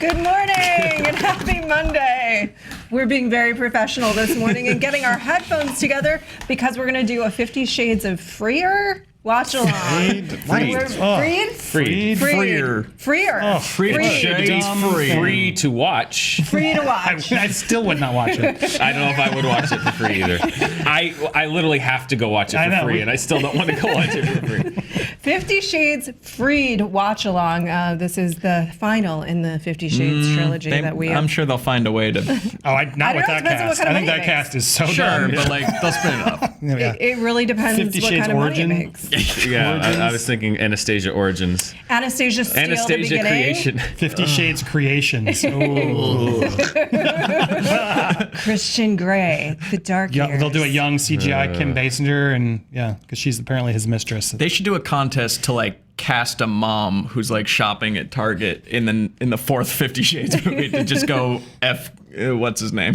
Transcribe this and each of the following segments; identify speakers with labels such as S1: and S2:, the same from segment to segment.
S1: Good morning and happy Monday. We're being very professional this morning and getting our headphones together because we're going to do a 50 Shades of Freer watch along.
S2: Freer. Free to watch.
S1: Free to watch.
S3: I still would not watch it.
S2: I don't know if I would watch it for free either. I literally have to go watch it for free, and I still don't want to go watch it for free.
S1: 50 Shades Freed watch along. This is the final in the 50 Shades trilogy that we have.
S4: I'm sure they'll find a way to.
S1: Not with that cast.
S3: I think that cast is so dumb.
S4: But like they'll spin it up.
S1: It really depends
S3: 50
S1: what
S3: Shades
S1: kind of
S3: Origin?
S1: money it makes.
S2: Yeah, I was thinking Anastasia Origins.
S1: Anastasia Steele,
S2: Anastasia
S1: the beginning.
S2: Creation.
S3: 50 Shades Creations. Ooh.
S1: Christian Grey, the dark years.
S3: They'll do a young CGI Kim Basinger, and because she's apparently his mistress.
S4: They should do a contest to like cast a mom who's like shopping at Target in the fourth 50 Shades movie to just go what's his name?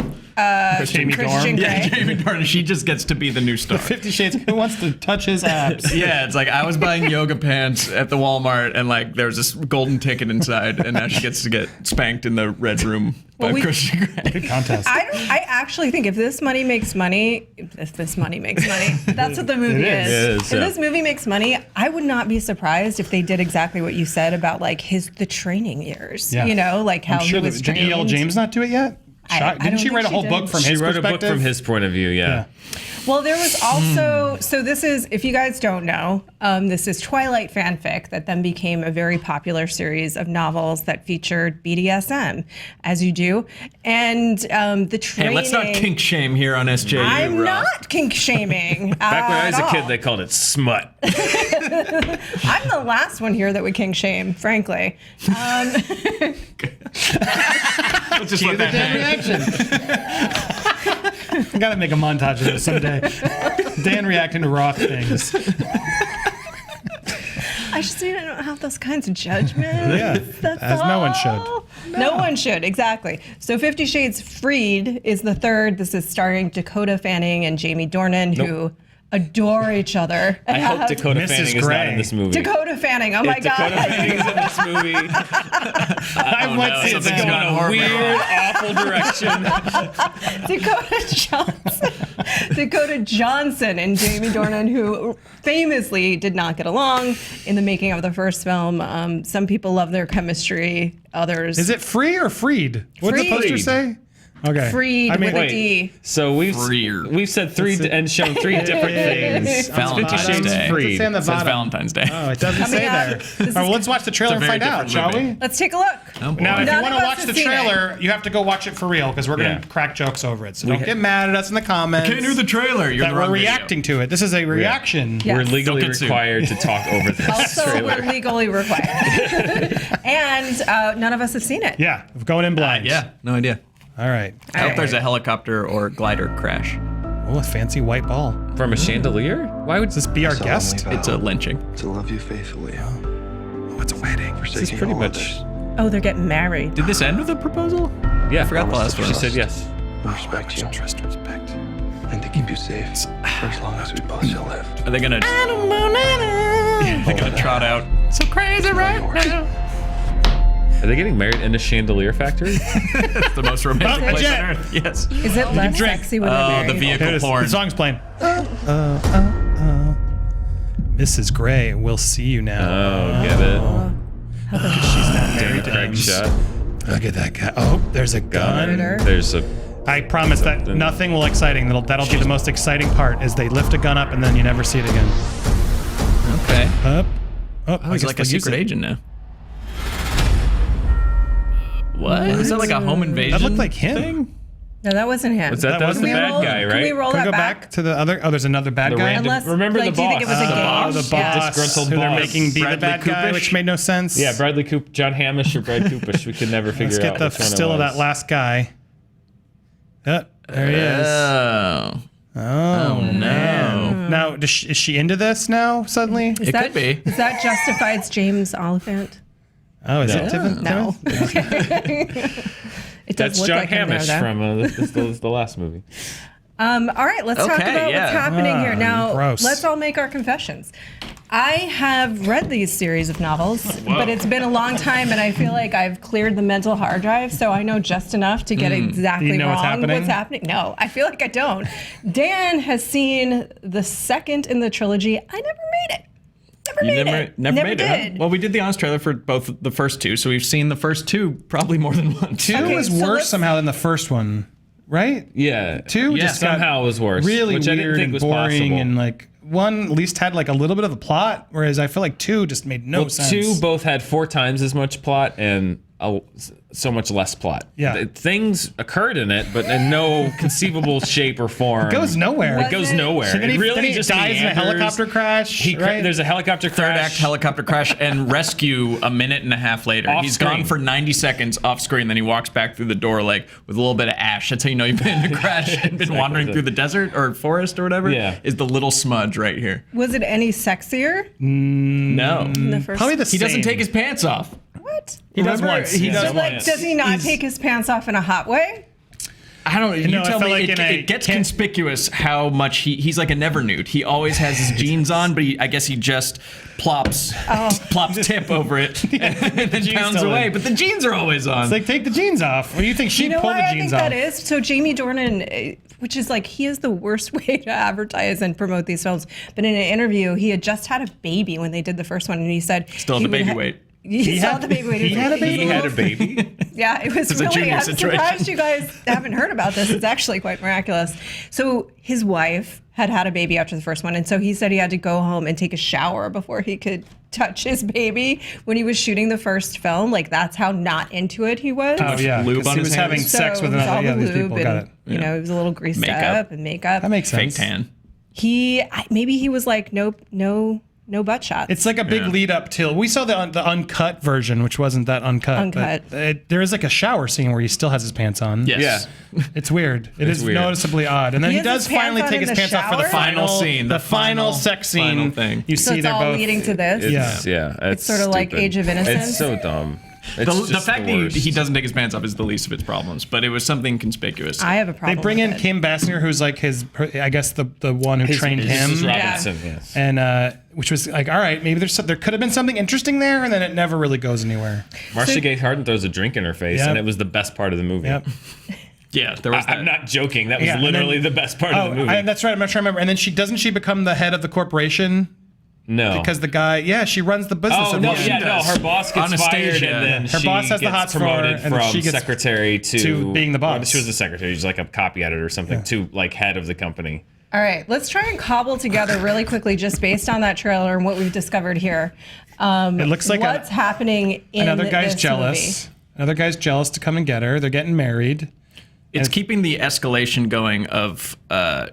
S3: Jamie
S1: Christian
S3: Dorn.
S1: Grey.
S4: Yeah, Jamie Dornan. She just gets to be the new star.
S3: 50 Shades. Who wants to touch his abs?
S4: Yeah, it's like I was buying yoga pants at the Walmart, and like there was this golden ticket inside, and now she gets to get spanked in the red room by Christian Grey.
S3: Good contest.
S1: I actually think if this money makes money, that's what the movie is.
S2: It is,
S1: If this movie makes money, I would not be surprised if they did exactly what you said about like the training years.
S3: Yeah.
S1: You know, like how
S3: I'm sure
S1: he was
S3: did E.L.
S1: trained.
S3: James not do it yet?
S1: I
S3: Didn't
S1: don't
S3: she
S1: think
S3: write a
S1: she
S3: whole
S1: did.
S3: book from
S2: She
S3: his
S2: wrote
S3: perspective?
S2: a book from his point of view, yeah.
S1: Well, there was also, so this is, if you guys don't know, this is Twilight fanfic that then became a very popular series of novels that featured BDSM, as you do. And the training...
S4: Hey, let's not kink shame here on SJU.
S1: I'm
S4: Roth.
S1: not kink shaming.
S2: Back when I was
S1: at
S2: a kid,
S1: all.
S2: they called it smut.
S1: I'm the last one here that would kink shame, frankly.
S4: Let's just let that hang.
S3: reaction. I gotta make a montage of this someday. Dan reacting to Roth things.
S1: I just say I don't have those kinds of judgments.
S3: Yeah,
S1: That's
S3: as no one should.
S1: all. No one should, exactly. So 50 Shades Freed is the third. This is starring Dakota Fanning and Jamie Dornan, who adore each other.
S2: I hope Dakota
S3: Mrs.
S2: Fanning is not
S3: Gray.
S2: in this movie.
S1: Dakota Fanning, oh my
S2: If Dakota
S1: God.
S2: Fanning's in this movie,
S3: I might see it
S2: it's going a weird, awful direction.
S1: Dakota Johnson and Jamie Dornan, who famously did not get along in the making of the first film. Some people love their chemistry, others...
S3: Is it free or freed? What did the poster
S2: Freed.
S3: say? Okay.
S1: Freed with a D.
S2: So we've said three and shown three different things.
S3: It's
S4: Valentine's
S2: 50 Shades
S4: Day.
S2: Freed.
S3: What's it say on the
S4: It says
S3: bottom?
S4: Valentine's Day.
S3: Oh, it doesn't
S1: Coming
S3: say
S1: up.
S3: there.
S1: This
S3: All
S1: is-
S3: right, well, let's watch the trailer and
S4: very
S3: find out,
S4: different
S3: shall
S4: movie.
S3: we?
S1: Let's take a look.
S4: Oh, boy.
S3: Now, if
S1: None
S3: you want
S1: of
S3: to
S1: us
S3: watch
S1: have
S3: the
S1: seen
S3: trailer, you have to go watch it for real because we're going to crack jokes over it. So don't get mad at us in the comments.
S4: Can't do the trailer. You're
S3: that
S4: the
S3: we're
S4: wrong
S3: reacting to it. This is a reaction.
S1: Yeah.
S2: We're
S1: Yes.
S2: legally
S4: Don't get sued.
S2: required to talk over this
S1: Also,
S2: trailer.
S1: we're legally required. And none of us have seen it.
S3: Yeah, going in blind.
S4: Yeah, no idea.
S3: All right.
S4: I hope there's a helicopter or glider crash.
S3: Oh, a fancy white ball.
S2: From a chandelier? Why would
S3: Does this be our guest?
S4: It's a lynching.
S5: To love you faithfully.
S3: Oh, it's a wedding.
S2: This is
S5: Forsaking
S2: pretty
S5: all
S2: much.
S5: others.
S1: Oh, they're getting married.
S4: Did this end with a proposal?
S2: Yeah,
S4: I forgot the last one.
S2: She said yes.
S5: And respect you.
S3: Trust, respect.
S5: And to keep you safe. For as long as we both shall live.
S4: Are they gonna? They're gonna trot out. So crazy right now.
S2: Are they getting married in a chandelier factory?
S4: It's the most romantic
S3: Oh,
S4: place
S3: jet.
S4: on earth. Yes.
S1: Is it less
S3: drink.
S1: sexy when they're
S4: Oh,
S1: married?
S4: the
S3: Here it
S4: vehicle
S3: is.
S4: porn.
S3: The song's playing. Mrs. Gray, we'll see you now.
S2: Oh, get it.
S3: She's not married to
S2: Craig
S3: him.
S2: shot.
S3: Look at that guy. Oh, there's a gun.
S1: Murder.
S2: There's a.
S3: I promise that
S2: Something.
S3: nothing will exciting. That'll be the most exciting part is they lift a gun up and then you never see it again.
S4: Okay.
S3: Up. Oh,
S4: Oh, he's like a
S3: they'll use
S4: secret
S3: it.
S4: agent now. What? Is that like a home invasion?
S3: That looked like him.
S4: thing?
S1: No, that wasn't him.
S2: What's that?
S3: That
S2: That was the
S3: wasn't
S2: bad
S1: roll-
S2: guy,
S1: Can
S2: right?
S1: we roll
S3: Can we
S1: that
S3: go back to the other? Oh, there's another bad
S2: The
S3: guy.
S2: random-
S1: Unless,
S2: Remember
S1: like,
S2: the
S1: do you think it was a
S2: boss.
S1: game?
S3: The boss,
S2: Disgruntled
S3: who they're
S2: boss.
S3: making be the
S4: Bradley
S3: bad guy,
S4: Coopish?
S3: which made no sense.
S2: Yeah, Bradley Coop, John Hamish or Brad Coopish. We could never figure
S3: Let's get
S2: out
S3: the
S2: which one it
S3: still of
S2: was.
S3: that last guy. There he is.
S4: Oh.
S3: Oh,
S4: no.
S3: Now, is she into this now suddenly?
S1: Is
S4: It
S1: that,
S4: could be.
S1: Is that Justified's James Oliphant?
S3: Oh, is
S2: No.
S3: it Tiffin?
S1: No. It does
S2: That's
S1: look
S2: John
S1: like him
S2: Hamish
S1: there, though.
S2: from the last movie.
S1: All right, let's talk
S4: Okay,
S1: about
S4: yeah.
S1: what's happening here. Now,
S3: gross.
S1: let's all make our confessions. I have read these series of novels, but it's been a long time, and I feel like I've cleared the mental hard drive, so I know just enough to get exactly
S3: Do you know
S1: wrong
S3: what's happening?
S1: No, I feel like I don't. Dan has seen the second in the trilogy. I never made it.
S4: Never made it.
S1: did.
S4: Huh? Well, we did the honest trailer for both the first two, so we've seen the first two probably more than once.
S3: Two
S1: Okay,
S3: was
S1: so
S3: worse
S1: let's-
S3: somehow than the first one, right?
S2: Yeah.
S3: Two
S4: Yeah,
S3: just got
S2: somehow was worse,
S3: really
S2: which I didn't
S3: weird
S2: think
S3: and
S2: was
S3: boring,
S2: possible.
S3: and like one at least had like a little bit of a plot, whereas I feel like two just made no sense.
S2: Two both had 4 times as much plot and so much less plot.
S3: Yeah.
S2: Things occurred in it, but in no conceivable shape or form.
S3: It goes nowhere.
S2: It goes nowhere.
S3: So then
S2: It
S3: he,
S2: really
S3: then he
S2: just
S3: dies in a
S2: meanders.
S3: helicopter crash. Right?
S2: There's a helicopter
S4: Third
S2: crash.
S4: act helicopter crash and rescue a minute and a half later.
S2: Off
S4: He's
S2: screen.
S4: gone for 90 seconds off screen, then he walks back through the door like with a little bit of ash. That's how you know you've been in a crash and been
S2: Exactly.
S4: wandering through the desert or forest or whatever.
S2: Yeah.
S4: Is the little smudge right here.
S1: Was it any sexier
S4: No.
S1: in the first?
S3: Probably the
S4: He
S3: same.
S4: doesn't take his pants off.
S1: What?
S3: He does
S4: Remember?
S3: once.
S4: He
S3: Yeah.
S4: does
S1: So, like,
S4: once.
S1: does he not take his pants off in a hot way?
S4: I don't know. You
S3: No, I
S4: tell
S3: felt
S4: me.
S3: like
S4: It gets conspicuous how much he's like a never nude. He always has his jeans on, but I guess he just plops tip over it and then pounds
S3: still
S4: away.
S3: in.
S4: But the jeans are always on.
S3: It's like, take the jeans off. What do you think? She'd
S1: You know
S3: pull
S1: why
S3: the
S1: I think
S3: jeans off.
S1: that is? So Jamie Dornan, which is like, he is the worst way to advertise and promote these films. But in an interview, he had just had a baby when they did the first one, and he said
S4: Still
S1: he
S4: the
S1: would
S4: baby weight.
S1: He still had the baby weight.
S3: he had a baby?
S2: He had a baby.
S1: Yeah, it was
S4: It's a
S1: really.
S4: junior
S1: I'm
S4: situation.
S1: surprised you guys haven't heard about this. It's actually quite miraculous. So his wife had a baby after the first one, and so he said he had to go home and take a shower before he could touch his baby when he was shooting the first film. Like, that's how not into it he was.
S3: Oh yeah,
S4: lube
S3: 'cause
S4: on
S3: he
S4: his
S3: was having
S4: hands.
S3: sex with
S1: it was all
S3: another. Yeah,
S1: the
S3: these
S1: lube
S3: people got it.
S1: and, you know, he was a little greased
S4: Makeup.
S1: up and makeup.
S3: That makes
S4: Fake
S3: sense.
S4: tan.
S1: Maybe he was like, no butt shots.
S3: It's like a big lead up till we saw the uncut version, which wasn't that uncut.
S1: Uncut.
S3: But there is like a shower scene where he still has his pants on.
S4: Yes.
S3: It's weird. It is
S2: weird.
S3: noticeably odd. And then
S1: He
S3: he,
S1: has
S3: does
S1: his pants
S3: finally
S1: on
S3: take
S1: in
S3: his
S1: the
S3: pants off for the
S1: shower?
S3: final
S4: scene,
S3: the final sex scene.
S4: final thing.
S3: You
S1: so
S3: see
S1: it's
S3: they're
S1: all
S3: both
S1: leading to this.
S2: It's
S1: sort of like
S2: stupid.
S1: Age of Innocence.
S2: It's so dumb.
S4: The
S2: It's just
S4: fact
S2: the
S4: that
S2: worst.
S4: he doesn't take his pants off is the least of its problems, but it was something conspicuous.
S1: I have a
S3: They
S1: problem.
S3: bring in
S1: with it.
S3: Kim Basinger, who's like I guess the one who trained him.
S2: Mrs. Robinson, yes.
S3: And which was like, all right, maybe there could have been something interesting there, and then it never really goes anywhere.
S2: Marcia Gay Harden throws a drink in her face,
S3: Yep.
S2: and it was the best part of the movie.
S3: Yep.
S4: Yeah, there was that.
S2: I'm not joking. That was
S3: Yeah, and
S2: literally
S3: then-
S2: the best part of the movie.
S3: That's right. I'm not sure I remember. And then doesn't she become the head of the corporation?
S2: no.
S3: Because the guy, she runs the business.
S2: Oh
S3: of
S2: no!
S3: it.
S2: Yeah, no.
S4: does.
S2: Her boss gets fired,
S4: Anastasia.
S2: and then
S3: Her
S2: she
S3: boss has the
S2: gets
S3: hots for her,
S2: promoted
S3: and then
S2: from
S3: she gets
S2: secretary
S3: to being the boss.
S2: Well, she was the secretary. She's like a copy editor or something. To like head of the company.
S1: All right, let's try and cobble together really quickly, just based on that trailer and what we've discovered here.
S3: It looks like
S1: what's happening in
S3: another guy's
S1: this
S3: jealous.
S1: movie.
S3: Another guy's jealous to come and get her. They're getting married.
S4: It's keeping the escalation going of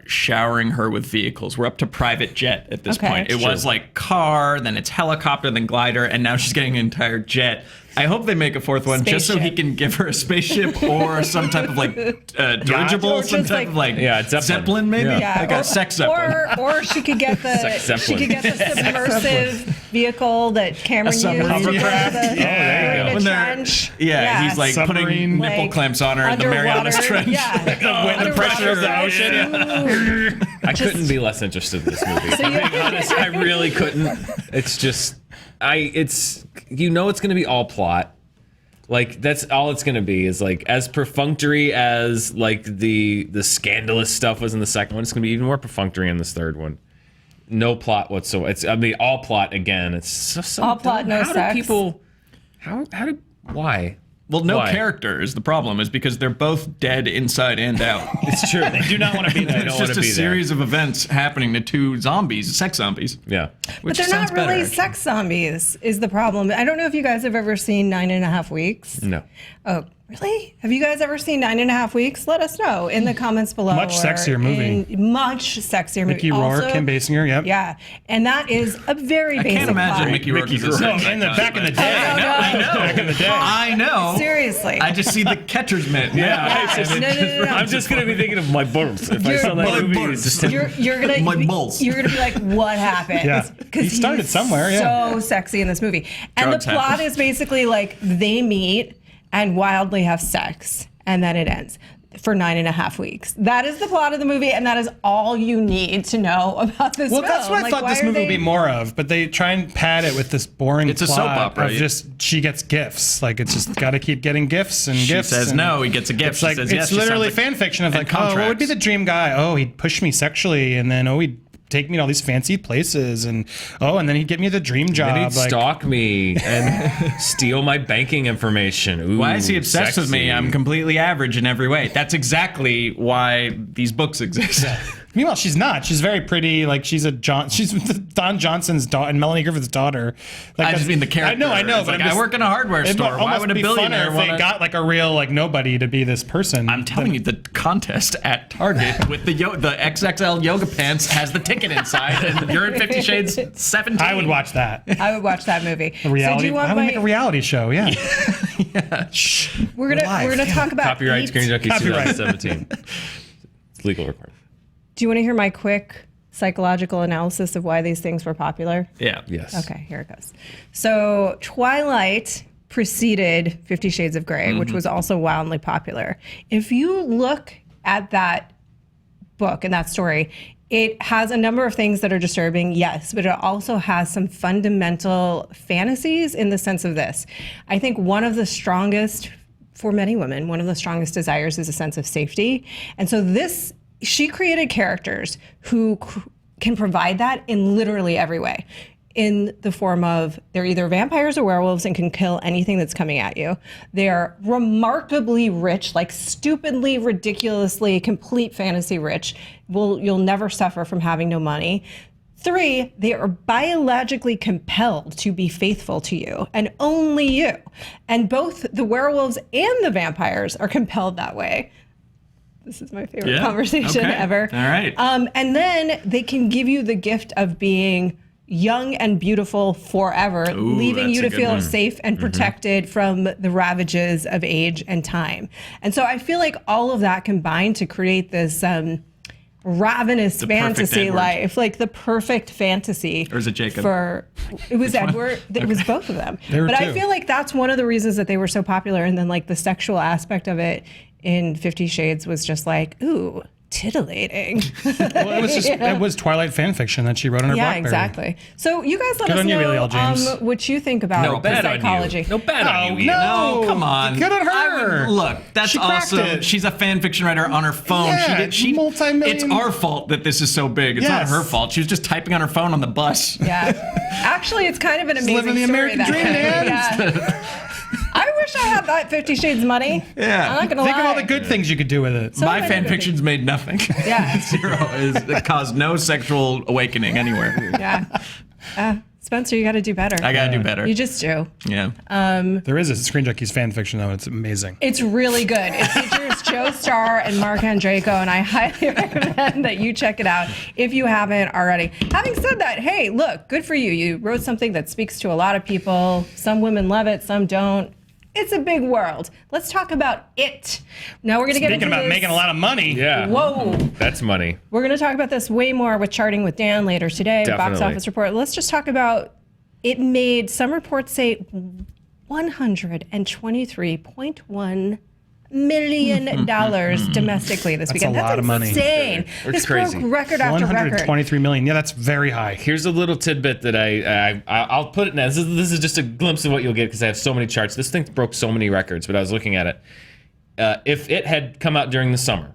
S4: showering her with vehicles. We're up to private jet at this
S1: Okay.
S4: point. It was like car, then it's helicopter, then glider, and now she's getting an entire jet. I hope they make a fourth one just so he
S1: Spaceship.
S4: can give her a spaceship or some type of like dirigible,
S1: Or
S4: some
S1: just
S4: type of like
S2: Yeah, Zeppelin.
S4: Zeppelin maybe,
S2: Yeah.
S4: like a sex Zeppelin.
S1: Or she could get the
S2: Zeppelin.
S1: submersive vehicle that Cameron used.
S4: submarine.
S3: Hovercraft.
S1: The,
S2: there you go.
S1: in a
S4: When they're-
S1: trench.
S4: Yeah, he's like
S3: Submarine.
S4: putting nipple
S1: Like,
S4: clamps on her in the Marianas
S1: underwater.
S4: Trench.
S1: Yeah.
S3: the pressure of the
S1: Underwater.
S3: ocean.
S2: I couldn't be less interested in this movie. If I'm being honest, I really couldn't. It's just, it's going to be all plot. Like that's all it's going to be is like as perfunctory as like the scandalous stuff was in the second one. It's going to be even more perfunctory in this third one. No plot whatsoever. It's all plot again. It's so
S1: All plot, no
S2: how
S1: sex.
S2: do people? Why?
S4: Well, no
S2: Why?
S4: character is the problem, is because they're both dead inside and out.
S2: It's true. They
S3: do not want to be there.
S4: It's just a series of events happening to two zombies, sex zombies.
S2: Yeah.
S1: But
S4: Which
S1: they're
S4: sounds
S1: not really
S4: better, actually.
S1: sex zombies is the problem. I don't know if you guys have ever seen 9.5 Weeks.
S2: No.
S1: Oh, really? Have you guys ever seen 9.5 Weeks? Let us know in the comments below.
S3: Much sexier movie.
S1: Much sexier movie.
S3: Mickey Rourke,
S1: Also,
S3: Kim Basinger. Yep.
S1: Yeah, and that is a very basic
S4: Can't imagine
S1: plot.
S4: Mickey Rourke as a
S3: No,
S4: sex
S3: in the
S4: icon,
S3: back in the
S4: but-
S3: day.
S1: I know.
S3: Back in the day.
S4: I know.
S1: Seriously.
S4: I just see the catcher's mitt.
S2: Yeah.
S1: No.
S2: I'm just going to be thinking of my balls. If I
S1: You're-
S2: saw that
S4: My
S2: movie,
S4: balls.
S2: it's just
S1: You're gonna
S4: My balls.
S1: You're gonna be like, what happened?
S3: Yeah.
S1: Because
S3: He started somewhere, yeah.
S1: So sexy in this movie, and
S4: Drugs
S1: the plot
S4: happen.
S1: is basically like they meet and wildly have sex, and then it ends. for 9.5 weeks. That is the plot of the movie, and that is all you need to know about this
S3: Well,
S1: film.
S3: that's what I thought this movie would be more of, but they try and pad it with this boring
S4: It's a
S3: plot
S4: soap opera.
S3: of just she gets gifts. Like, it's just got to keep getting gifts and
S4: She
S3: gifts.
S4: says
S3: and
S4: no, he gets a gift.
S3: It's
S4: She
S3: like
S4: says
S3: it's
S4: yes, she
S3: literally
S4: sounds like-
S3: fan fiction of
S4: and
S3: like, oh, what would be
S4: contracts.
S3: the dream guy? Oh, he'd push me sexually, and then he'd take me to all these fancy places, and then he'd get me the dream job.
S2: Then he'd
S3: like,
S2: stalk me and steal my banking information. Ooh,
S4: Why is he obsessed with me?
S2: sexy.
S4: I'm completely average in every way. That's exactly why these books exist.
S3: Meanwhile, she's not. She's very pretty. Like, she's Don Johnson's daughter and Melanie Griffith's daughter. Like,
S4: I just mean the character.
S3: I know,
S4: It's
S3: but
S4: like,
S3: I'm just,
S4: I work in a hardware
S3: it'd
S4: store. Why
S3: almost
S4: would a
S3: be
S4: billionaire
S3: funner if
S4: want
S3: they got like a real like nobody to be this person?
S4: I'm telling you, the contest at Target with the XXL yoga pants has the ticket inside, and you're in 50 Shades 17.
S3: I would watch that.
S1: I would watch that movie.
S3: A reality.
S1: So do you want
S3: I would make a reality show. Yeah.
S1: we're gonna talk about
S2: Copyright Screen Junkies
S3: Copyright.
S2: 2017. It's legal requirement.
S1: Do you want to hear my quick psychological analysis of why these things were popular?
S4: Yeah.
S2: Yes.
S1: Okay, here it goes. So Twilight preceded 50 Shades of Grey, which was also wildly popular. If you look at that book and that story, it has a number of things that are disturbing, yes, but it also has some fundamental fantasies in the sense of this. I think one of the strongest, for many women, one of the strongest desires is a sense of safety. And so she created characters who can provide that in literally every way. In the form of, they're either vampires or werewolves and can kill anything that's coming at you. They're remarkably rich, like stupidly, ridiculously, complete fantasy rich. You'll never suffer from having no money. 3, they are biologically compelled to be faithful to you and only you. And both the werewolves and the vampires are compelled that way. This is my favorite conversation ever.
S4: All right.
S1: And then they can give you the gift of being young and beautiful forever, leaving you to
S4: that's a good
S1: feel
S4: one.
S1: safe and protected from the ravages of age and time. And so I feel like all of that combined to create this ravenous fantasy
S4: Edward.
S1: life, like the perfect fantasy.
S4: Or is it Jacob?
S1: It was Edward. It was both of them.
S3: There were
S1: But
S3: two.
S1: I feel like that's one of the reasons that they were so popular. And then like the sexual aspect of it in 50 Shades was just like, ooh, titillating.
S3: Well, it was Twilight fan fiction that she wrote on her
S1: Yeah,
S3: BlackBerry.
S1: exactly. So you guys let
S3: Good
S1: us
S3: on you,
S1: know
S3: Lily L. James.
S1: what you think about
S2: No
S1: the
S2: bad
S1: psychology.
S2: on you. No bad on you. Ian.
S3: No,
S4: come on.
S3: Good on her.
S4: Look, that's
S3: She cracked
S4: awesome.
S3: it.
S4: She's a fan fiction writer on her phone.
S3: Yeah, multi-million-
S4: It's our fault that this is so big. It's
S3: Yes.
S4: not her fault. She was just typing on her phone on the bus.
S1: Yeah. Actually, it's kind of an amazing
S3: living the
S1: story.
S3: American
S1: that
S3: dream,
S1: way.
S3: man.
S1: Yeah. I wish I had that 50 Shades money.
S4: Yeah.
S1: I'm not going to lie.
S3: Think of all the good things you could do with it.
S1: So
S4: My
S1: many
S4: fan
S1: good
S4: fictions made nothing.
S1: Yeah.
S4: Zero. It caused no sexual awakening anywhere.
S1: Yeah. Spencer, you got to do better.
S4: I gotta do better.
S1: You just do.
S4: Yeah.
S3: There is a Screen Junkies fan fiction though. It's amazing.
S1: It's really good. It features Joe Starr and Mark Andreyko, and I highly recommend that you check it out if you haven't already. Having said that, hey, look, good for you. You wrote something that speaks to a lot of people. Some women love it, some don't. It's a big world. Let's talk about it. Now we're going to get into
S3: Speaking about
S1: this.
S3: making a lot of money.
S2: Yeah.
S1: Whoa.
S2: That's money.
S1: We're going to talk about this way more with Charting with Dan later today, box
S2: Definitely.
S1: office report. Let's just talk about, it made, some reports say, $123.1 million domestically this weekend.
S3: a lot of money.
S1: Insane.
S2: It's
S1: This
S2: crazy.
S1: broke record after record.
S3: 123 million. Yeah, that's very high.
S2: Here's a little tidbit that I'll put it now. This is just a glimpse of what you'll get because I have so many charts. This thing broke so many records, but I was looking at it. If it had come out during the summer,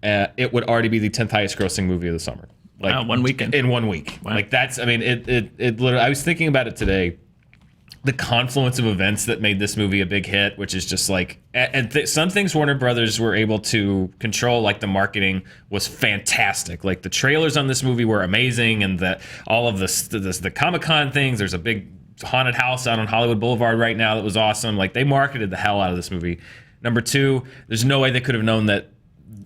S2: it would already be the 10th highest grossing movie of the summer. Like
S4: Wow, 1 weekend.
S2: In 1 week.
S4: Wow.
S2: Like that's, I mean, it literally, I was thinking about it today. The confluence of events that made this movie a big hit, which is just like, and some things Warner Brothers were able to control, like the marketing was fantastic. Like the trailers on this movie were amazing, and all of the Comic-Con things. There's a big haunted house out on Hollywood Boulevard right now that was awesome. Like they marketed the hell out of this movie. Number 2, there's no way they could have known that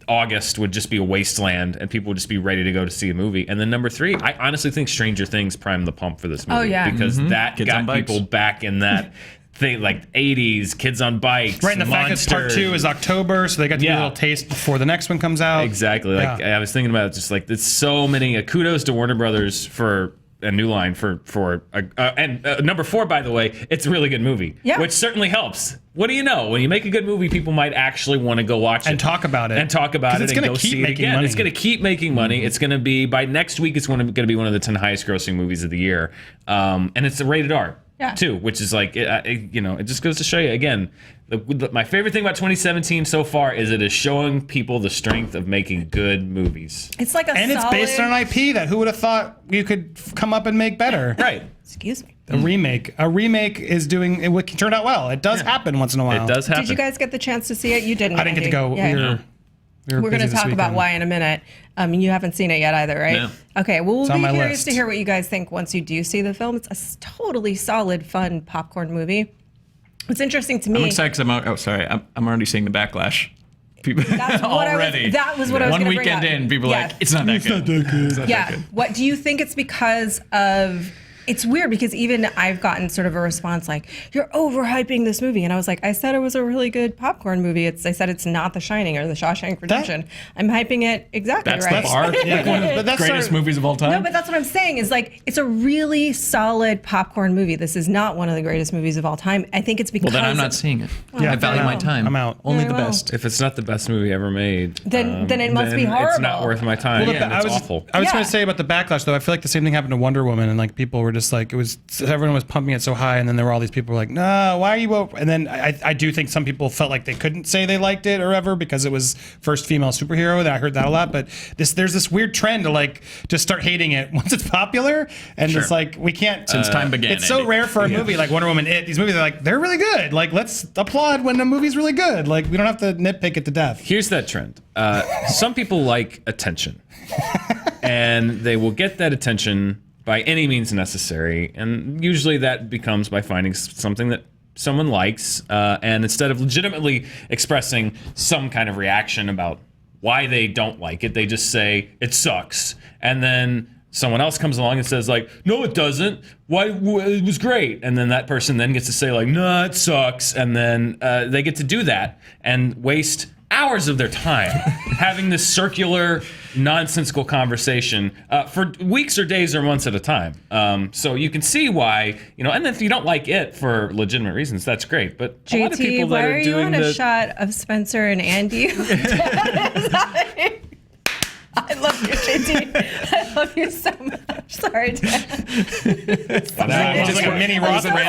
S2: August would just be a wasteland and people would just be ready to go to see a movie. And then number 3, I honestly think Stranger Things primed the pump for this movie.
S1: Oh, yeah.
S2: Because that
S4: Kids on
S2: got
S4: bikes.
S2: people back in that thing, like 80s, kids on bikes.
S3: Right, and the fact that part
S2: Monsters.
S3: 2 is October, so they got to get
S2: Yeah.
S3: a little taste before the next one comes out.
S2: Exactly. Like
S3: Yeah.
S2: I was thinking about it, just like there's so many kudos to Warner Brothers for a New Line for number 4, by the way, it's a really good movie, which certainly helps. What do you know? When you make a good movie, people might actually want to go watch it
S3: and talk about it
S2: and go see it again.
S3: Money.
S2: It's going to keep making money. It's going to be by next week. It's going to be one of the 10 highest grossing movies of the year, and it's a rated R too, which is like it just goes to show you again. My favorite thing about 2017 so far is it is showing people the strength of making good movies.
S1: It's like
S3: it's based on an IP that who would have thought you could come up and make better.
S2: Right.
S1: Excuse me.
S3: A remake is doing it turned out well. It does happen once in a while.
S2: It does happen.
S1: Did you guys get the chance to see it? You didn't.
S3: I didn't get to go.
S1: Yeah.
S3: We're
S1: going to talk about why in a minute. You haven't seen it yet either, right?
S2: No.
S1: Okay, well, we'll be curious
S3: list.
S1: to hear what you guys think once you do see the film. It's a totally solid, fun popcorn movie. What's interesting to me...
S4: I'm excited because I'm already seeing the backlash. People already.
S1: That was what I was going to bring up.
S4: One weekend in, people are like, it's not that good. It's not that good.
S1: What do you think it's because of... It's weird because even I've gotten sort of a response like, you're overhyping this movie. And I was like, I said it was a really good popcorn movie. I said it's not The Shining or The Shawshank Redemption. I'm hyping it exactly
S4: That's
S1: right.
S4: the bar. Like one of the greatest movies of all time.
S1: No, but that's what I'm saying is like, it's a really solid popcorn movie. This is not one of the greatest movies of all time. I think it's because...
S4: Well, then I'm not seeing it.
S3: Yeah,
S4: I value my time.
S3: I'm out.
S4: Only
S1: Very
S4: the
S1: well.
S4: best.
S2: If it's not the best movie ever made,
S1: then it must be horrible.
S2: It's not worth my time.
S3: Well,
S2: It's awful.
S3: I was going to say about the backlash, though. I feel like the same thing happened to Wonder Woman, and like people were just like, everyone was pumping it so high, and then there were all these people who were like, no, why are you over? And then I do think some people felt like they couldn't say they liked it or ever because it was first female superhero. I heard that a lot, but there's this weird trend to like just start hating it once it's popular, and it's like we can't.
S4: Since time began.
S3: It's so rare for a movie like Wonder Woman. These movies are like they're really good. Like let's applaud when a movie's really good. Like we don't have to nitpick it to death.
S2: Here's that trend. Some people like attention, and they will get that attention by any means necessary, and usually that becomes by finding something that someone likes, and instead of legitimately expressing some kind of reaction about why they don't like it, they just say it sucks, and then someone else comes along and says like, no, it doesn't. Why? It was great, and then that person then gets to say like, no, it sucks, and then they get to do that and waste hours of their time having this circular, nonsensical conversation for weeks or days or months at a time. So you can see why, and if you don't like it for legitimate reasons, that's great. But a lot of people
S1: JT, why
S2: that
S1: are
S2: are
S1: you
S2: doing
S1: on a shot of Spencer and Andy? I love you, JT. I love you so much. Sorry, Dan.
S3: It's like a mini Roth rant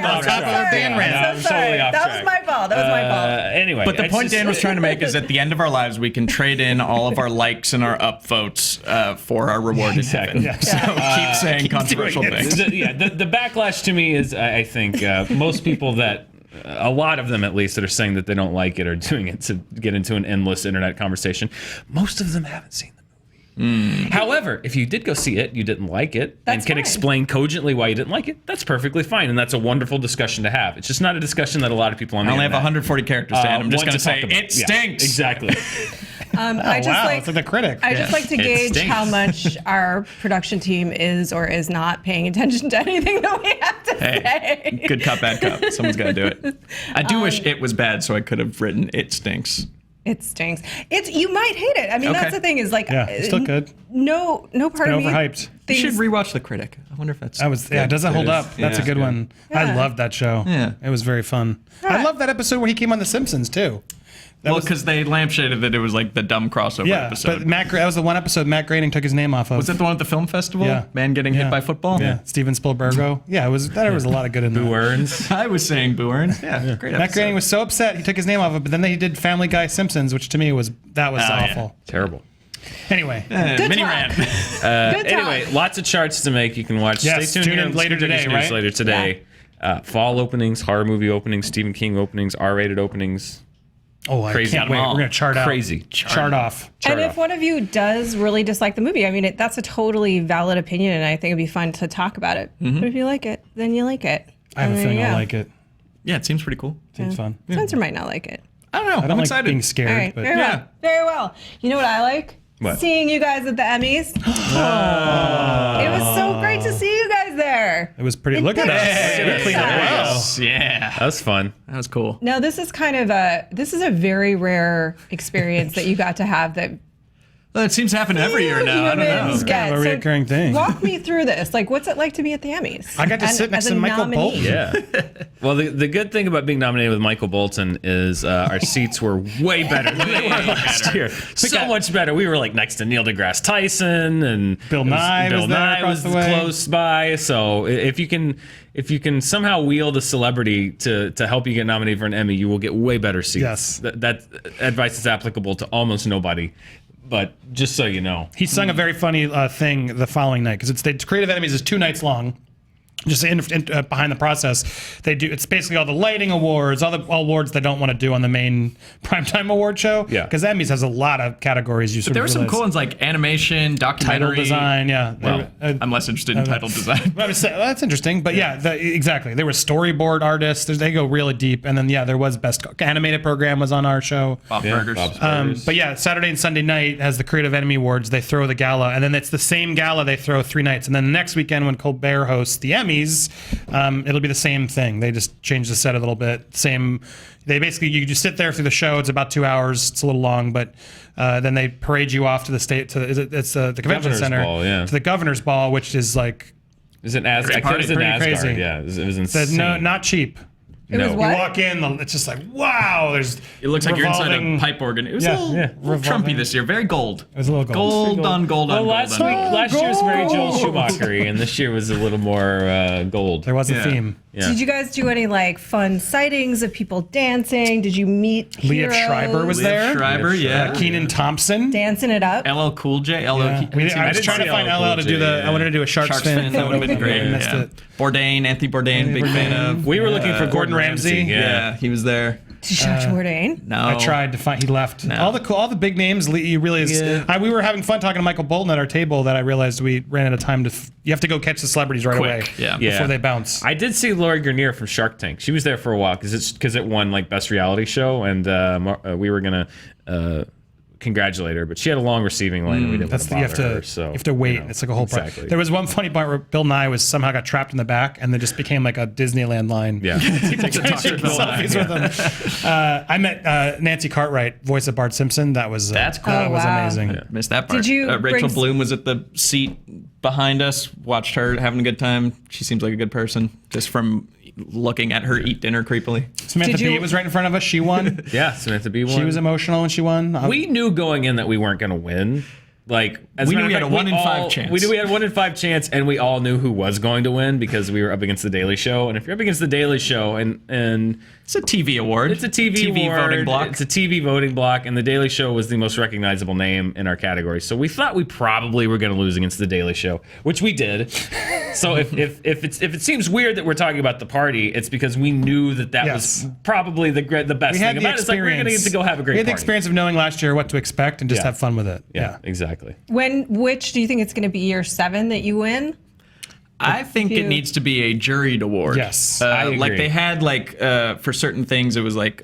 S3: on top of a Dan rant.
S2: I'm totally off
S1: That
S2: track.
S1: was my fault. That was my fault.
S2: Anyway,
S4: But the
S2: it's
S4: point
S2: just-
S4: Dan was trying to make is at the end of our lives, we can trade in all of our likes and our upvotes for our reward in
S2: Exactly.
S4: heaven. So keep saying controversial things.
S2: The backlash to me is, I think, most people that, a lot of them at least, that are saying that they don't like it are doing it to get into an endless internet conversation. Most of them haven't seen the movie. However, if you did go see it, you didn't like it,
S1: That's
S2: and can
S1: fine.
S2: explain cogently why you didn't like it, that's perfectly fine, and that's a wonderful discussion to have. It's just not a discussion that a lot of people on the
S4: I only have
S2: internet
S4: 140 characters, Dan. I'm just
S2: want
S4: going to say,
S2: talk about.
S4: it stinks.
S2: Yeah, exactly.
S1: I just
S3: Wow, it's like the critic.
S1: I just like to
S2: It
S1: gauge
S2: stinks.
S1: how much our production team is or is not paying attention to anything that we have to say.
S4: Good cop, bad cop. Someone's got to do it. I do wish it was bad, so I could have written it stinks.
S1: It stinks. You might hate it. I mean,
S4: Okay.
S1: that's the thing is like,
S3: Yeah, it's still good.
S1: No part of me.
S3: Overhyped.
S4: You should
S1: thinks-
S4: rewatch The Critic. I wonder if that's.
S3: It doesn't hold up. That's a good one. I
S1: Yeah.
S3: loved that show.
S4: Yeah.
S3: It was very fun. I love that episode where he came on The Simpsons too.
S4: Well, because they lampshaded that it was like the dumb crossover
S3: Yeah,
S4: episode.
S3: but that was the one episode Matt Groening took his name off of.
S4: Was that the one at the film festival?
S3: Yeah.
S4: Man getting hit by football?
S3: Yeah, Steven Spielbergo. Yeah, it was. There was a lot of good in there.
S2: Who earns?
S4: I was saying Boo Earns. Yeah, great
S3: Matt
S4: episode.
S3: Groening was so upset he took his name off of it, but then he did Family Guy Simpsons, which to me was awful.
S2: Terrible.
S3: Anyway,
S1: Good
S4: mini
S1: talk.
S4: rant.
S1: Good
S2: Anyway,
S1: talk.
S2: lots of charts to make. You can watch.
S3: Yes,
S2: Stay tuned
S3: tune
S2: here
S3: in
S2: on
S3: later
S2: ScreenJunkies
S3: today,
S2: News
S3: right?
S2: Later today. Fall openings, horror movie openings, Stephen King openings, R-rated openings.
S3: I
S2: Crazy.
S3: can't wait. We're gonna chart out.
S2: Crazy.
S3: Chart off.
S1: And if one of you does really dislike the movie, I mean, that's a totally valid opinion, and I think it'd be fun to talk about it. But if you like it, then you like it.
S3: I have a
S1: And there
S3: feeling
S1: you
S3: I'll
S1: go.
S3: like it.
S4: Yeah, it seems pretty cool.
S3: Seems fun.
S1: Spencer might not like it.
S4: I don't know.
S3: I don't
S4: I'm
S3: like
S4: excited.
S3: being scared,
S1: All right,
S3: but
S1: very well. Very well. You know what I like?
S2: What?
S1: Seeing you guys at the Emmys. It was so great to see you guys there.
S3: it was pretty. Look at us.
S1: Hey.
S3: Clean up well.
S4: Yes, yeah.
S2: That was fun.
S4: That was cool.
S1: Now, this is a very rare experience that you got to have that
S4: Well, it seems to happen every year now. I don't know.
S1: humans
S3: kind of a
S1: get.
S3: reoccurring thing.
S1: Walk me through this. Like, what's it like to be at the Emmys?
S3: I got to sit next to Michael Bolton.
S2: Yeah. Well, the good thing about being nominated with Michael Bolton is our seats were way better than they were last year. So much better. We were like next to Neil deGrasse Tyson and
S3: Bill Nye was there across the way.
S2: close by. So if you can somehow wield a celebrity to help you get nominated for an Emmy, you will get way better seats.
S3: Yes.
S2: That advice is applicable to almost nobody. But just so you know,
S3: He sung a very funny thing the following night because the Creative Emmys is 2 nights long. Just behind the process, they do. It's basically all the lighting awards, all awards they don't want to do on the main primetime award show.
S2: Yeah.
S3: Because Emmys has a lot of categories.
S4: There were some cool ones like animation, documentary,
S3: title design. Yeah.
S4: Well, I'm less interested in title design.
S3: Well, that's interesting, but exactly. There were storyboard artists. They go really deep, and then there was best animated program was on our show.
S4: Bob
S2: Yeah,
S4: Burgers.
S2: Bob's Burgers.
S3: But yeah, Saturday and Sunday night has the Creative Emmy Awards. They throw the gala, and then it's the same gala they throw 3 nights, and then the next weekend when Colbert hosts the Emmys, it'll be the same thing. They just change the set a little bit. They basically you just sit there through the show. It's about 2 hours. It's a little long, but then they parade you off to the state it's the convention
S2: Governor's
S3: center
S2: Ball, yeah.
S3: to the Governor's Ball, which is like
S2: is it Asgard?
S4: party.
S2: It was in
S3: Pretty
S2: Asgard.
S3: crazy.
S2: Yeah, it was insane.
S3: no, not cheap.
S1: It was
S2: No.
S1: what?
S3: You walk in, it's just like wow. There's
S4: It looks like you're inside a
S3: revolving-
S4: pipe organ. It was
S3: Yeah,
S4: a little,
S3: yeah.
S4: little
S3: Revolving.
S4: Trumpy this year. Very gold.
S3: It was a little
S4: Gold on gold on
S2: Well,
S4: gold.
S2: last year was very Joel
S3: Gold.
S2: Schumacher, and this year was a little more gold.
S3: There was a
S4: Yeah.
S3: theme.
S2: Yeah.
S1: Did you guys do any like fun sightings of people dancing? Did you meet
S3: Liev
S1: heroes?
S3: Schreiber was there.
S4: Schreiber, yeah.
S3: Keenan Thompson.
S1: dancing it up?
S4: LL Cool J.
S3: Yeah. I was
S2: didn't
S3: trying to
S2: see
S3: find
S2: LL
S3: LL to
S2: Cool
S3: do
S2: J,
S3: I wanted to do a Shark
S4: Sharks
S3: spin.
S4: fan, that would have been great.
S3: I missed
S4: Yeah.
S3: it.
S4: Bourdain, Anthony Bourdain, big fan of.
S2: We were looking for
S3: Gordon Ramsay.
S4: Yeah, he was there.
S1: Did you talk to Bourdain?
S4: No,
S3: I tried to find. He left.
S4: No.
S3: All the big names. He really is.
S4: Yeah.
S3: We were having fun talking to Michael Bolton at our table. That I realized we ran out of time to. You have to go catch the celebrities right
S4: Quick,
S3: away.
S4: yeah.
S2: Yeah.
S3: Before they bounce.
S2: I did see Lori Greiner from Shark Tank. She was there for a while because it won like best reality show, and we were gonna congratulate her, but she had a long receiving line, and we didn't want to
S3: You
S2: bother
S3: have to.
S2: her. So
S3: You have to wait.
S2: you know,
S3: It's like a whole part.
S2: exactly.
S3: There was one funny part where Bill Nye was somehow got trapped in the back, and then just became like a Disneyland line.
S2: Yeah.
S3: People trying to take selfies with him. I met Nancy Cartwright, voice of Bart Simpson.
S4: That's cool.
S3: That was
S1: wow.
S3: amazing.
S4: Missed that part.
S1: Did you
S4: Rachel
S1: bring-
S4: Bloom was at the seat behind us. Watched her having a good time. She seems like a good person, just from looking at her eat dinner creepily.
S3: Samantha
S1: Did you-
S3: Bee was right in front of us. She won.
S2: Yeah, Samantha Bee won.
S3: She was emotional when she won.
S2: We knew going in that we weren't going to win. Like, as
S4: We
S2: a
S4: knew
S2: matter
S4: we
S2: of
S4: had a
S2: fact,
S4: 1 in 5
S2: all-
S4: chance.
S2: We knew we had a 1 in 5 chance, and we all knew who was going to win because we were up against the Daily Show. And if you're up against the Daily Show, and
S4: It's a TV award.
S2: it's a TV award,
S4: voting block.
S2: it's a TV voting block, and the Daily Show was the most recognizable name in our category. So we thought we probably were going to lose against the Daily Show, which we did. So if it seems weird that we're talking about the party, it's because we knew that
S3: Yes.
S2: was probably the best
S3: We
S2: thing
S3: had the
S2: about it. It's like we're going to get to go have a great
S3: We had the
S2: party.
S3: experience of knowing last year what to expect and just
S2: Yeah.
S3: have fun with it.
S2: Yeah, exactly.
S1: Which do you think it's going to be year 7 that you win?
S4: I think it
S1: you-
S4: needs to be a juried award.
S3: Yes,
S2: I
S4: like
S2: agree.
S4: they had for certain things, it was like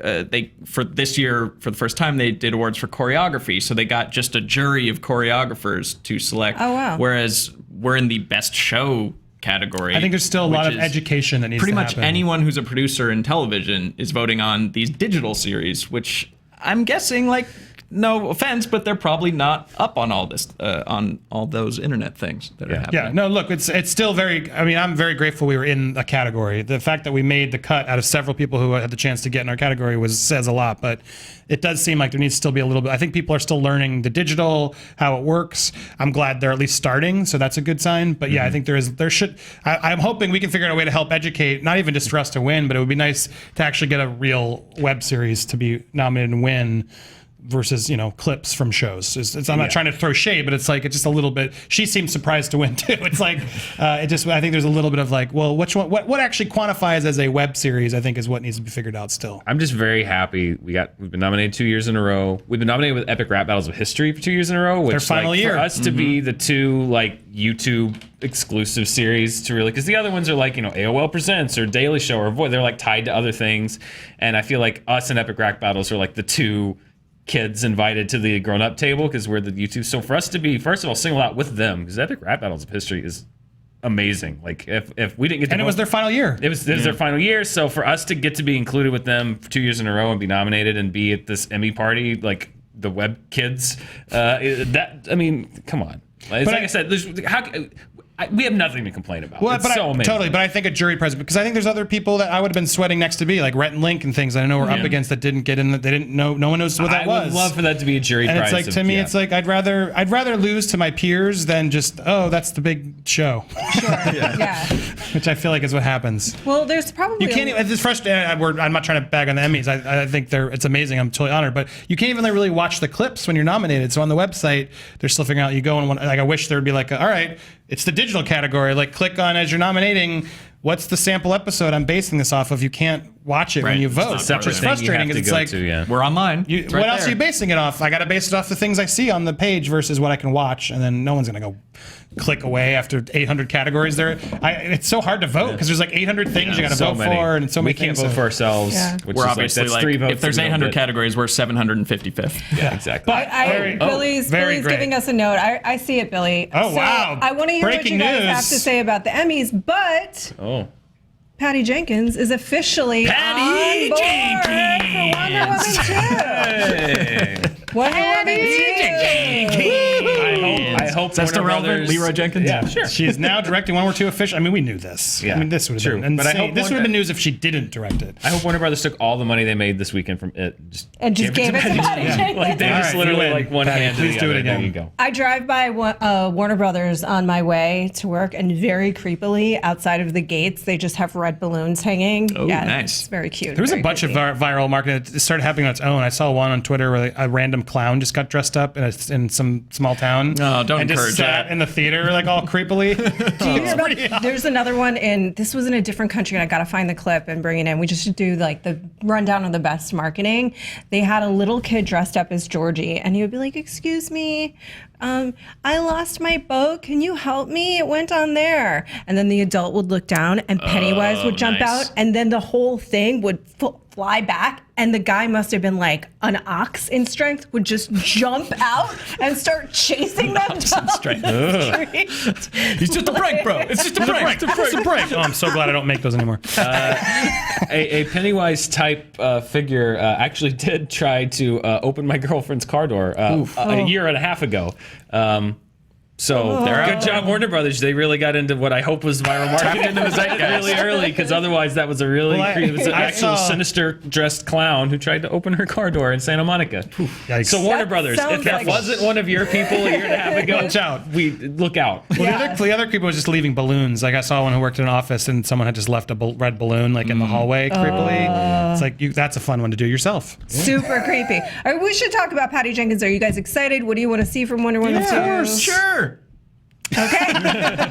S4: for this year for the first time they did awards for choreography, so they got just a jury of choreographers to select.
S1: Oh, wow.
S4: Whereas we're in the best show category.
S3: I think there's still a lot
S4: which
S3: of
S4: is
S3: education that needs
S4: pretty
S3: to
S4: much
S3: happen.
S4: anyone who's a producer in television is voting on these digital series, which I'm guessing, like, no offense, but they're probably not up on all this, on all those internet things that are happening.
S3: Yeah, no, look, it's still very. I mean, I'm very grateful we were in a category. The fact that we made the cut out of several people who had the chance to get in our category says a lot. But it does seem like there needs to still be a little bit. I think people are still learning the digital, how it works. I'm glad they're at least starting, so that's a good sign. But yeah, I think I'm hoping we can figure out a way to help educate, not even just for us to win, but it would be nice to actually get a real web series to be nominated and win. Versus, clips from shows. I'm not trying to throw shade, but it's like it's just a little bit. She seems surprised to win too. It's like I think there's a little bit of like, well, which one? What actually quantifies as a web series? I think is what needs to be figured out still.
S2: I'm just very happy we've been nominated 2 years in a row. We've been nominated with Epic Rap Battles of History for 2 years in a row, which
S3: Their final year.
S2: for us to be the two like YouTube exclusive series to really, because the other ones are like AOL Presents or Daily Show or Void. They're like tied to other things, and I feel like us and Epic Rap Battles are like the two kids invited to the grown-up table because we're the YouTube. So for us to be, first of all, single out with them, because Epic Rap Battles of History is amazing. Like if we didn't get to
S3: And it was their final year.
S2: it was their final year. So for us to get to be included with them for 2 years in a row and be nominated and be at this Emmy party, like the web kids. I mean, come on. It's like I said, we have nothing to complain about.
S3: Well,
S2: it's so amazing.
S3: Totally, but I think a jury present, because I think there's other people that I would have been sweating next to be, like Rhett and Link and things that I know we're up against that didn't get in. They didn't know. No one knows what that was.
S2: I would love for that to be a jury
S3: and
S2: prize.
S3: it's like, to me, it's like I'd rather lose to my peers than just, oh, that's the big show.
S1: Sure. Yeah.
S3: Which I feel like is what happens.
S1: Well, there's probably
S3: You can't even, it's frustrating. I'm not trying to bag on the Emmys. I think it's amazing. I'm totally honored. But you can't even really watch the clips when you're nominated. So on the website, they're still figuring out, you go and like, I wish there would be like, all right, it's the digital category. Like, click on as you're nominating, what's the sample episode I'm basing this off of? You can't watch it when you vote, which is frustrating because it's like,
S4: we're online.
S3: What else are you basing it off? I got to base it off the things I see on the page versus what I can watch, and then no one's going to go click away after 800 categories. It's so hard to vote because there's like 800 things you got to vote for, and so many
S2: we can't
S3: things.
S2: vote for ourselves.
S1: Yeah.
S2: Which
S4: We're
S2: is
S4: obviously
S2: that's 3 votes.
S4: if there's 800 categories, we're 755th.
S2: Yeah, exactly.
S1: Billy's giving us a note. I see it, Billy.
S3: Oh,
S1: So
S3: wow.
S1: I want to hear
S3: Breaking
S1: what you guys
S3: news.
S1: have to say about the Emmys, but Patty Jenkins is officially on board for Wonder Woman 2. Wonder Woman 2.
S2: I hope
S4: Is that still
S2: Warner
S4: relevant?
S2: Brothers-
S4: Leroy Jenkins?
S2: Yeah, sure.
S3: She is now directing Wonder Woman 2 officially. I mean, we knew this.
S2: Yeah,
S3: I mean, this would have
S2: true.
S3: been
S2: But I
S3: insane.
S2: hope
S3: This would have been news if she didn't direct it.
S2: I hope Warner Brothers took all the money they made this weekend from it,
S1: And just gave it to Patty Jenkins.
S2: Like they
S3: All
S2: just
S3: right,
S2: literally
S3: you win.
S2: like one
S3: Patty,
S2: hand.
S3: please
S2: to the
S3: do it
S2: other.
S3: again.
S2: There you go.
S1: I drive by Warner Brothers on my way to work, and very creepily outside of the gates, they just have red balloons hanging.
S4: Oh, nice.
S1: It's very cute.
S3: There was a
S1: very
S3: bunch
S1: creepy.
S3: of viral marketing. It started happening on its own. I saw one on Twitter where a random clown just got dressed up in some small town.
S4: Oh, don't
S3: and
S4: encourage
S3: just sat
S4: that.
S3: in the theater like all creepily.
S1: Do you hear about, there's another one this was in a different country, and I gotta find the clip and bring it in. We just should do like the rundown of the best marketing. They had a little kid dressed up as Georgie, and he would be like, "Excuse me, I lost my boat. Can you help me? It went on there." And then the adult would look down, and Pennywise would jump
S4: nice.
S1: out, and then the whole thing would fly back, and the guy must have been like an ox in strength, would just jump out and start chasing them down the street.
S4: He's just a prank, bro. It's just a prank.
S3: It's a break. Oh, I'm so glad I don't make those anymore.
S2: A Pennywise type figure actually did try to open my girlfriend's car door a year and a half ago. Good job, Warner Brothers. They really got into what I hope was viral marketing into the zeitgeist really early, because otherwise that was a really it was an actual sinister dressed clown who tried to open her car door in Santa Monica.
S3: Yikes.
S2: So Warner
S1: That
S2: Brothers, if
S1: sounds
S2: that
S1: like-
S2: wasn't one of your people a year and a half ago,
S3: Watch out.
S2: Look out.
S3: Well, the other people was just leaving balloons. Like I saw one who worked in an office and someone had just left a red balloon like in the hallway creepily. It's like that's a fun one to do yourself.
S1: Super creepy. All right, we should talk about Patty Jenkins. Are you guys excited? What do you want to see from Wonder Woman 2?
S4: Sure.
S1: Okay.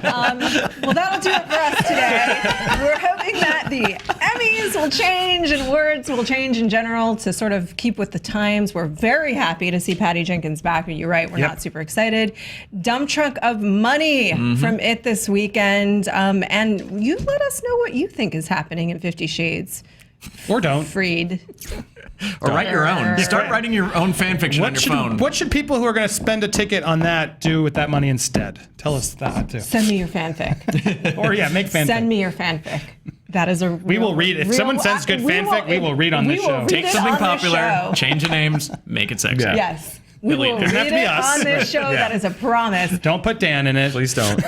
S1: Well, that'll do it for us today. We're hoping that the Emmys will change and words will change in general to sort of keep with the times. We're very happy to see Patty Jenkins back, but you're right, we're not super excited. Dump truck of money from it this weekend. And you let us know what you think is happening in 50 Shades
S3: Or don't.
S1: Freed.
S4: Or write your own. Start
S3: right.
S4: writing your own fan fiction on your phone.
S3: What should people who are going to spend a ticket on that do with that money instead? Tell us that too.
S1: Send me your fanfic.
S3: Or make fanfic.
S1: Send me your fanfic. That is a
S3: We will read. If someone sends good fanfic, we will read on this show.
S4: Take something popular, change the names, make it sexy.
S2: Yeah.
S1: Yes. We will
S4: Doesn't
S1: read
S3: have to be
S1: it
S3: us.
S1: on this show. That is a promise.
S3: Don't put Dan in it.
S2: Please don't.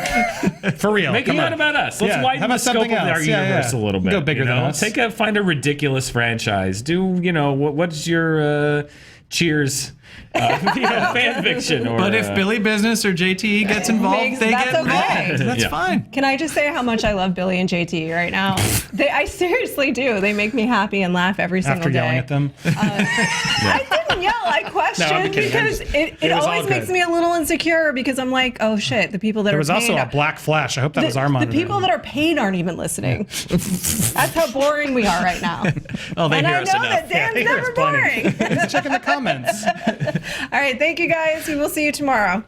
S3: For real.
S2: Make it
S3: Come
S2: not
S3: on.
S2: about us. Let's
S3: Yeah,
S2: widen
S3: how
S2: the
S3: about
S2: scope
S3: something
S2: of our
S3: else? Yeah,
S2: universe
S3: yeah.
S2: a little bit.
S3: Go bigger than us.
S2: Find a ridiculous franchise. Do what's your Cheers fan fiction? Or,
S4: But if Billy Business or JT gets involved, they
S1: that's
S4: get
S1: okay.
S4: mad. That's fine.
S1: Can I just say how much I love Billy and JT right now? I seriously do. They make me happy and laugh every single
S3: After
S1: day.
S3: yelling at them.
S1: I didn't yell. I questioned
S3: I'm kidding.
S1: because it
S3: was all
S1: always makes
S3: good.
S1: me a little insecure because I'm like, oh shit, the people that
S3: There
S1: are
S3: was
S1: paid
S3: also a black flash. I hope that was our
S1: the
S3: monitor.
S1: people that are paid aren't even listening. That's how boring we are right now.
S4: Oh, they
S1: And
S4: hear
S1: I
S4: us
S1: know
S4: enough.
S1: that Dan's
S3: they hear
S1: never
S3: us plenty.
S1: boring.
S3: Let's check in the comments.
S1: All right, thank you guys. We will see you tomorrow.